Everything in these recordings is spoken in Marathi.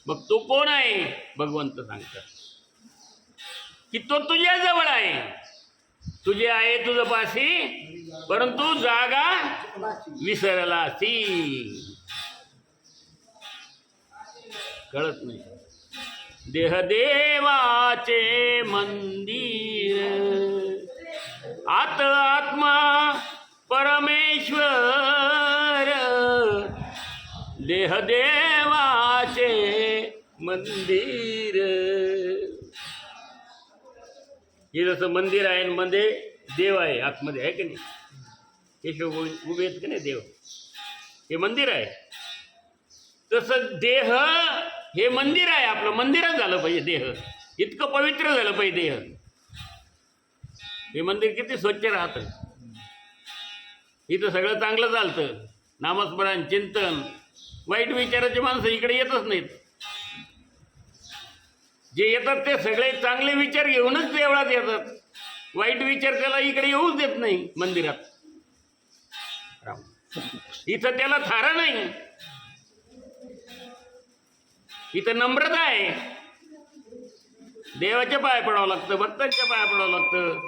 मग तो कोण आहे? भगवंत सांगतात की तो तुझ्या जवळ आहे, तुझे आहे तुझं पाशी, परंतु जागा विसरला ती, कळत नाही. देह देवाचे मंदिर, आत आत्मा परमेश्वर, देह देवाचे मंदिर. हे जसं मंदिर आहे मध्ये देव आहे, आतमध्ये आहे की नाही, केशव उभे आहेत की नाही देव, हे मंदिर आहे. तसं देह हे मंदिर आहे, आपलं मंदिरच झालं पाहिजे. देह इतकं पवित्र झालं पाहिजे. देह हे मंदिर किती स्वच्छ राहतं, इथं सगळं चांगलं चालतं, नामस्मरण चिंतन. वाईट विचाराचे माणसं इकडे येतच नाहीत. जे येतात ते सगळे चांगले विचार घेऊनच देवळात येतात. वाईट विचार त्याला इकडे येऊच देत नाही मंदिरात. इथं त्याला थारा नाही, इथं नम्रता आहे. देवाच्या पाया पडावं लागतं, भक्तांच्या पाया पडावं लागतं.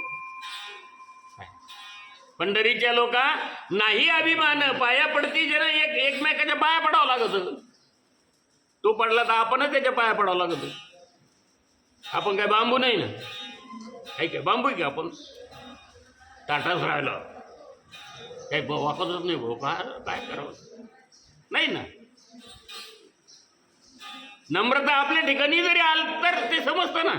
पंढरीच्या लोका नाही अभिमान, पाया पडती जरा एकमेकाच्या पाया पडावं लागत. तो पडला तर आपणच त्याच्या पाया पडावं लागत. आपण काय बांबू नाही ना, काय काय बांबू की आपण ताटाच राहिलो, काही वापरतच नाही भाऊ, काय करावं नाही ना. नम्रता आपल्या ठिकाणी जरी आलं तर ते समजतं ना.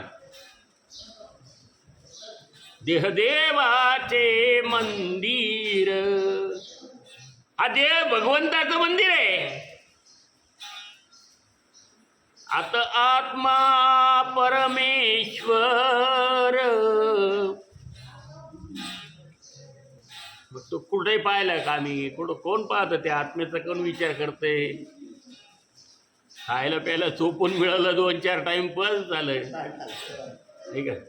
देहदेवाचे मंदिर, हा देव भगवंताचं मंदिर आहे. आता आत्मा परमेश्वर, तो कुठे पाहिलं का? आम्ही कोण पाहतं त्या आत्म्याचा, कोण विचार करते? खायला प्यायला चोपून मिळालं 2-4 टाइम बस झालं, ठीक आहे.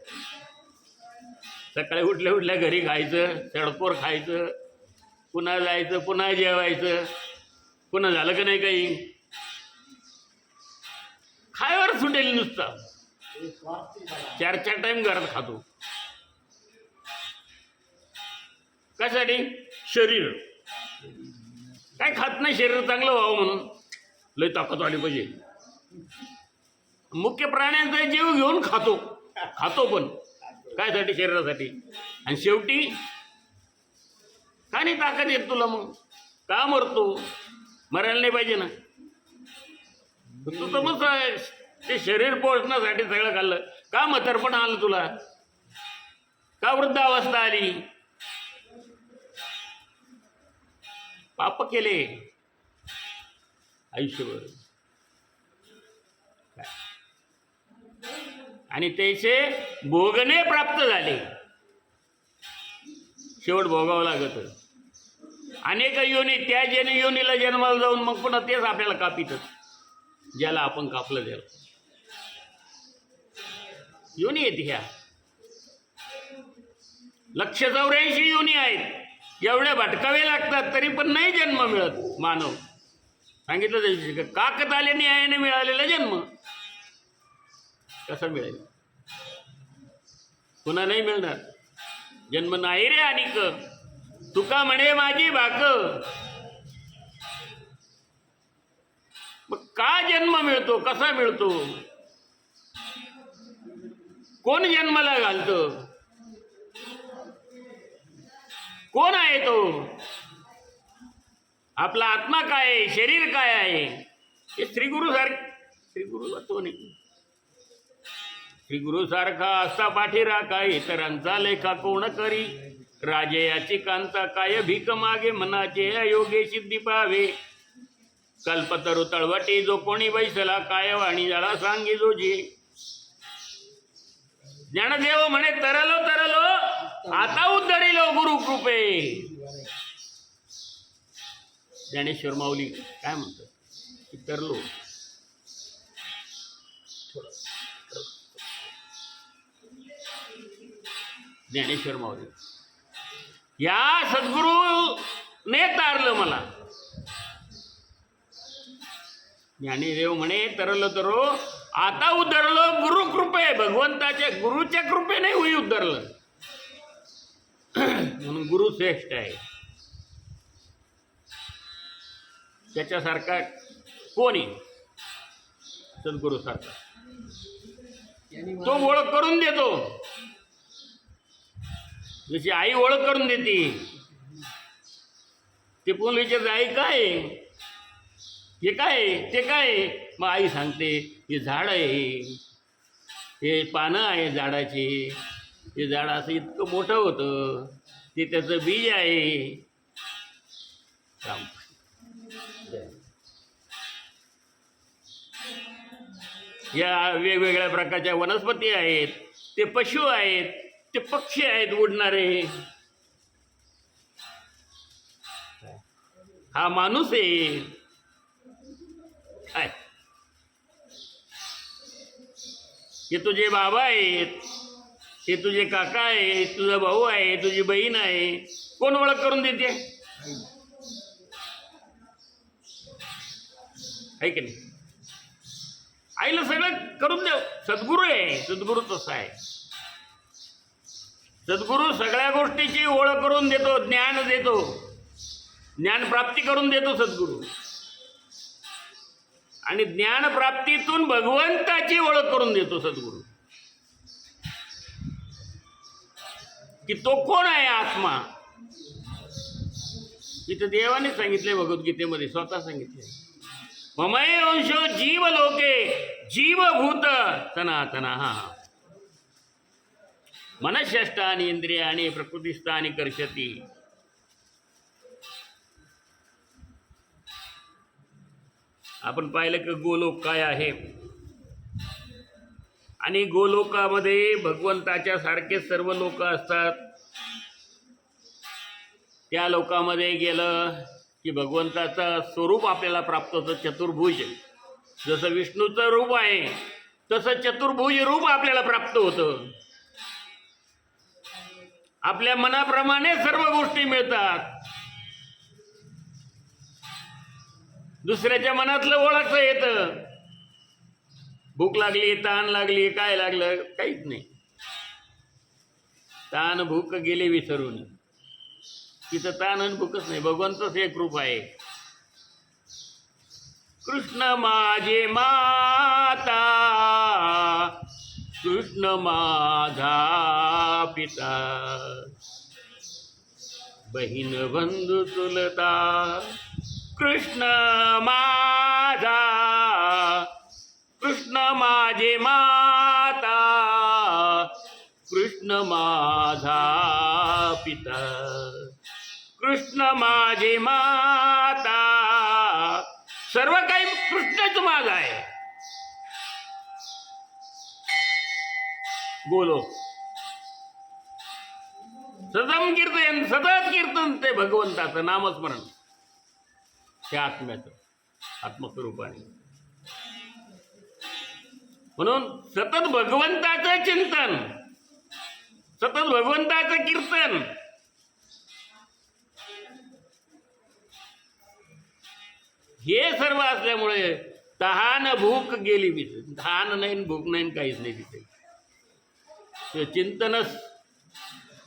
सकाळी उठल्या घरी खायचं, तडकोर खायचं, पुन्हा जायचं, पुन्हा जेवायचं, पुन्हा झालं का नाही काही, खायवर सुटेल नुसतं. 4-4 टाइम घरात खातो. कशासाठी? शरीर काय खात नाही, शरीर चांगलं व्हावं म्हणून, लय ताकद आली पाहिजे. मुख्य प्राण्यांचा जीव घेऊन खातो पण कायसाठी? शरीरासाठी. आणि शेवटी का नाही ताकद येत तुला? मग का मरतो? मरायला नाही पाहिजे ना. तू तर मग ते शरीर पोषण्यासाठी सगळं खाल्लं. का म्हातारपण आलं तुला? का वृद्धावस्था आली? पाप केले आयुष्यभर, आणि त्याचे भोगणे प्राप्त झाले. शेवट भोगावं लागत. अनेक योनी, त्या योनीला जन्माला जाऊन मग पुन्हा तेच आपल्याला कापितच, ज्याला आपण कापलं त्याला. योनी आहेत ह्या 184 योनी आहेत. एवढ्या भटकावे लागतात तरी पण नाही जन्म मिळत मानव. सांगितलं त्याची काकताले न्यायाने मिळालेला जन्म कसा मिळेल? पुन्हा नाही मिळणार जन्म. नाही रे अनिक, तुका म्हणे माझी भाक. मग का जन्म मिळतो? कसा मिळतो? कोण जन्माला घालतं? कोण आहे तो? आपला आत्मा काय आहे? शरीर काय आहे? हे श्रीगुरु तो नाही. श्रीगुरु सारखा असता पाठीराखा, इतरांचा लेखा कोण करी? राजयाची कांता काय भीक मागे, मनाचे अयोगे सिद्धी पावे. कल्पतरू तळवटी जो कोणी बैसला, काय वाणी झाला सांगी जोजी. ज्ञानदेव म्हणे तरलो तरलो आता उद्धरिलो गुरु कृपे. ज्ञानेश्वर माऊली काय म्हणतात की तरलो. ज्ञानेश्वर माऊली या सद्गुरूने तारलं मला. ज्ञानीदेव म्हणे तरलो तरो आता उद्धरलो गुरु कृपे, भगवंताच्या गुरुच्या कृपेने होई उद्धरलं. म्हणून गुरु श्रेष्ठ आहे. त्याच्यासारखा कोणी सद्गुरू सारखा. तो ओळख करून देतो, जशी आई ओळख करून देते. ते पण विचारते आई काय हे काय ते काय, मग आई सांगते हे झाड आहे, हे पानं आहे झाडाची, हे झाड असं इतकं मोठं होतं, ते त्याचं बीज आहे. या वेगवेगळ्या प्रकारच्या वनस्पती आहेत, ते पशु आहेत, ते पक्षी आहेत उडणारे. हा माणूस आहे काय, हे तुझे बाबा आहेत, हे तुझे काका आहेत, तुझा भाऊ आहे, तुझी बहीण आहे. कोण ओळख करून देते आहे की नाही. आईला सगळं करून देव. सद्गुरू आहे, सद्गुरू तसा आहे. सद्गुरू सगळ्या गोष्टीची ओळख करून देतो, ज्ञान देतो, ज्ञान प्राप्ती करून देतो सद्गुरू. आणि ज्ञान प्राप्तीतून भगवंताची ओळख करून देतो सद्गुरू, की तो कोण आहे आत्मा. इथं देवाने सांगितले भगवद्गीतेमध्ये, स्वतः सांगितले ममये अंशो जीव लोके जीवभूत सनातना मनःष्ठानि इंद्रियाणि प्रकृतिस्थानि कर्षति. आपण पाहिलं की गोलोक काय आहे, आणि गोलोकामध्ये भगवंताच्या सारखे सर्व लोक असतात. त्या लोकामध्ये गेलं की भगवंताचं स्वरूप आपल्याला प्राप्त होतं, चतुर्भुज. जसं विष्णूचं रूप आहे तसं चतुर्भुज रूप आपल्याला प्राप्त होतं. आपल्या मनाप्रमाणे सर्व गोष्टी मिळतात. दुसऱ्याच्या मनातलं ओळखता येतं. भूक लागली, ताण लागली, काय लागलं, काहीच नाही. ताण भूक गेले विसरून. तिथं ताण आणि भूकच नाही, भगवंतच एक रूप आहे. कृष्ण माझे माता, कृष्ण माझा पिता, बहीण बंधू चुलता. कृष्ण माझा, कृष्ण माझे माता, कृष्ण माझा पिता, कृष्ण माझे माता. सर्व काही कृष्णच माझा आहे. बोलो सदम कीर्तन, सतत कीर्तन ते भगवंताचं नामस्मरण, त्या आत्म्याचं, आत्मस्वरूपाने. म्हणून सतत भगवंताचं चिंतन, सतत भगवंताचं कीर्तन. हे सर्व असल्यामुळे तहान भूक गेली विसरून. तहान नाही, भूक नाही, काहीच नाही तिथे. चिंतनच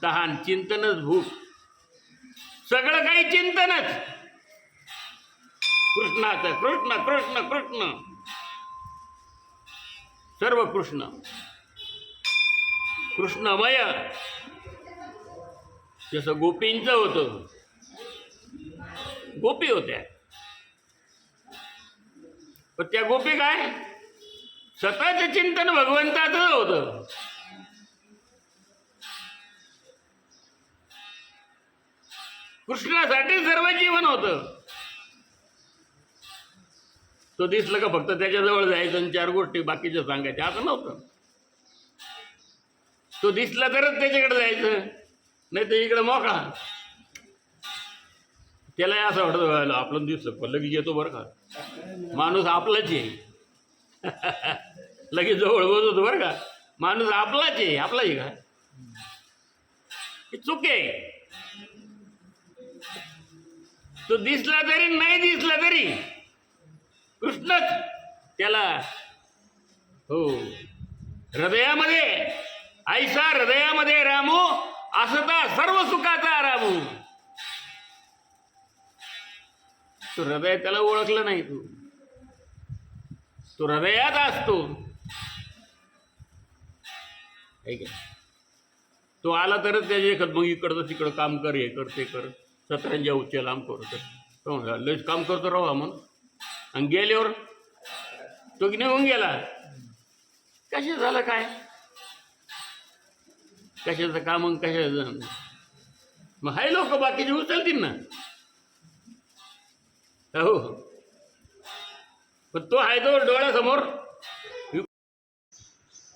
तहान, चिंतनच भूक, सगळं काही चिंतनच कृष्णाचं. कृष्ण कृष्ण कृष्ण, सर्व कृष्ण, कृष्णमय. जसं गोपींचं होतं, गोपी होत्या, पण त्या गोपी काय सतत चिंतन भगवंताचं होतं. कृष्णासाठी सर्व जीवन होतं. तो दिसलं का फक्त त्याच्याजवळ जायचं आणि चार गोष्टी बाकीच्या सांगायच्या, असं नव्हतं. तो दिसला तरच त्याच्याकडे जायचं, नाही तर इकडे मोकळा. त्याला असं वाटतं आपलं दिसलं पण लगेच येतो बरं का, माणूस आपलाच आहे. लगेच जवळ बसतो बरं का, माणूस आपलाच आहे. आपला आहे का, चूक आहे. तो दिसला तरी नाही दिसला तरी कृष्णच. त्याला हो हृदयामध्ये ऐसा हृदयामध्ये रामू असता सर्व सुखाचा रामू. तू हृदय त्याला ओळखलं नाही, तू हृदयात असतो. ऐक तो आला तरच त्याच्या मग इकडचं तिकडं काम कर, हे कर ते कर, सतरंजा उच्च लांब करतो, लयच काम करतो राहा मग. आणि गेल्यावर तो निघून गेला. कशा झालं काय, कशाचं काम मग कशाचं. मग हाय लोक बाकीचे उचलतील ना. हो पण तो आहे तो डोळ्यासमोर.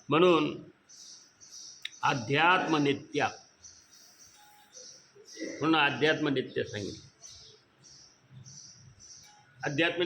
म्हणून अध्यात्म नित्य, म्हणून अध्यात्म नित्य सांगितलं. अध्यात्म